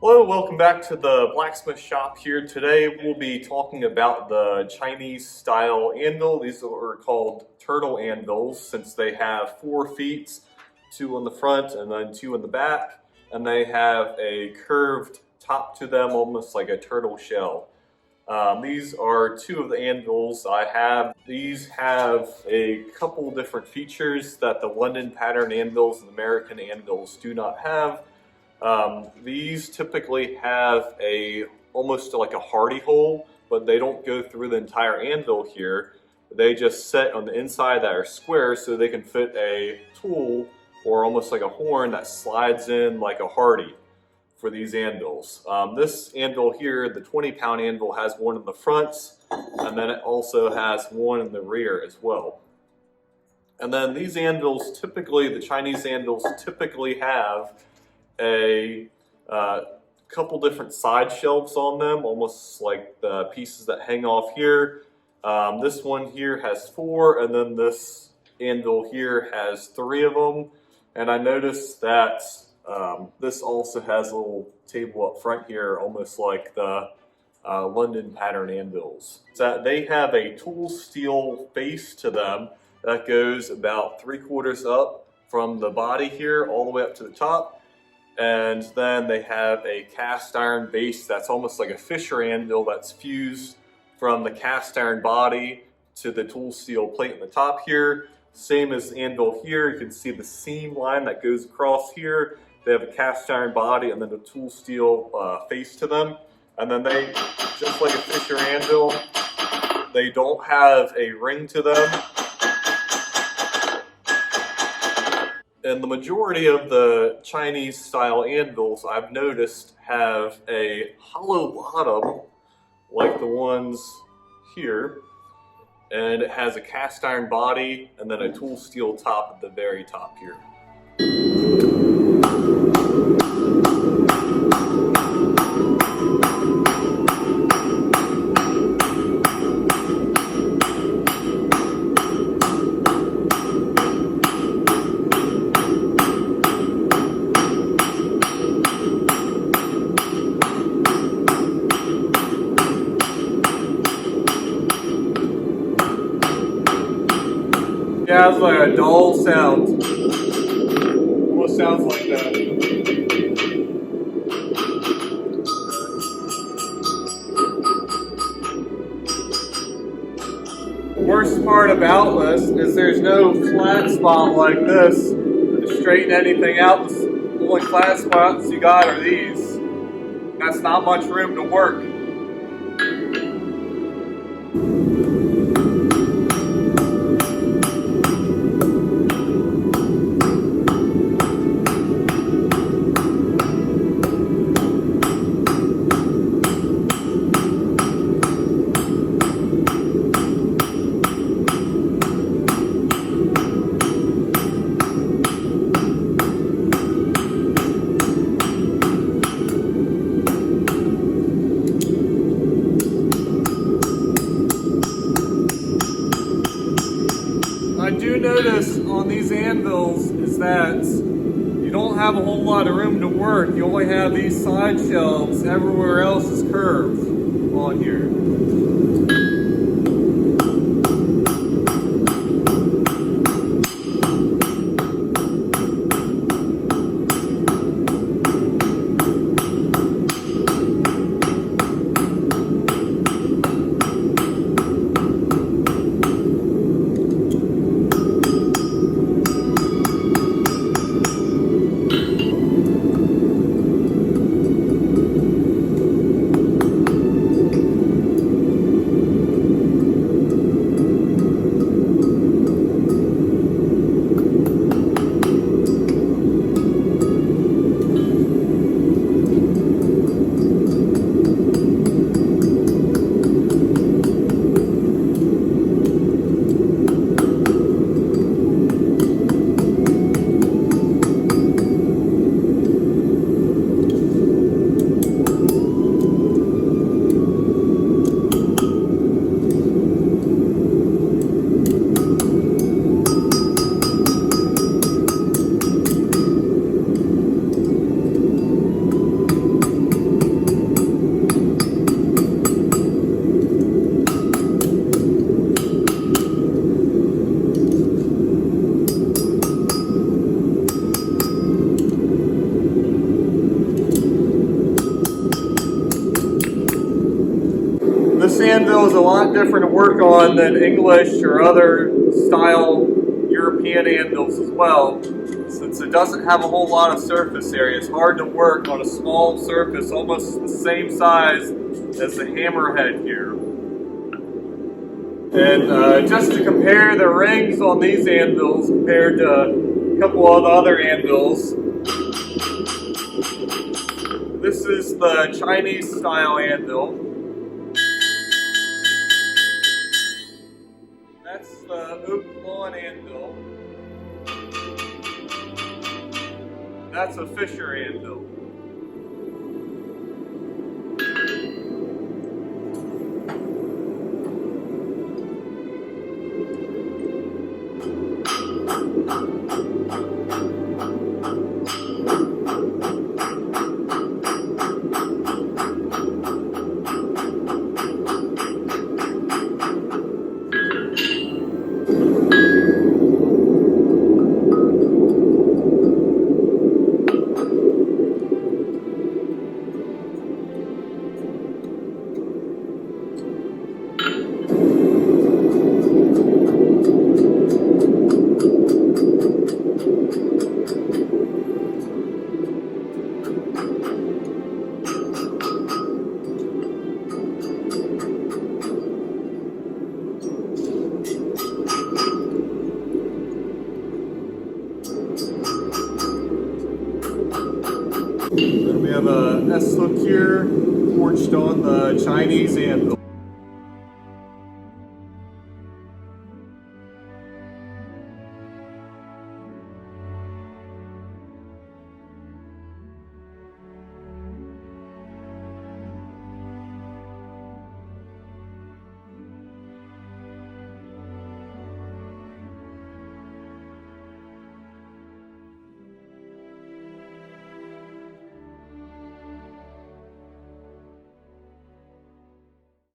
Hello, welcome back to the blacksmith shop here. Today we'll be talking about the Chinese style anvil. These are called turtle anvils since they have 4 feet, 2 on the front and then 2 in the back, and they have a curved top to them almost like a turtle shell. These are 2 of the anvils I have. These have a couple different features that the London pattern anvils and American anvils do not have. These typically have almost like a hardy hole, but they don't go through the entire anvil here. They just set on the inside that are square so they can fit a tool or almost like a horn that slides in like a hardy for these anvils. This anvil here, the 20-pound anvil, has one in the front, and then it also has one in the rear as well. And then these anvils typically, the Chinese anvils typically have a couple different side shelves on them, almost like the pieces that hang off here. This one here has 4, and then this anvil here has 3 of them. And I noticed that this also has a little table up front here, almost like the London pattern anvils. So they have a tool steel face to them that goes about 3/4 up from the body here all the way up to the top. And then they have a cast iron base that's almost like a Fisher anvil that's fused from the cast iron body to the tool steel plate in the top here. Same as the anvil here, you can see the seam line that goes across here. They have a cast iron body and then a tool steel face to them. And then they, just like a Fisher anvil, they don't have a ring to them. And the majority of the Chinese style anvils I've noticed have a hollow bottom like the ones here, and it has a cast iron body and then a tool steel top at the very top here. Yeah, it's like a dull sound. Almost sounds like that. The worst part about this is there's no flat spot like this to straighten anything out. The only flat spots you got are these. That's not much room to work. I do notice on these anvils is that you don't have a whole lot of room to work. You only have these side shelves. Everywhere else is curved on here. This anvil is a lot different to work on than English or other style European anvils as well, since it doesn't have a whole lot of surface area. It's hard to work on a small surface, almost the same size as the hammerhead here. And just to compare the rings on these anvils compared to a couple of other anvils, this is the Chinese style anvil. That's the oak lawn anvil. That's a Fisher anvil. Then we have a S-hook here, forged on the Chinese anvil.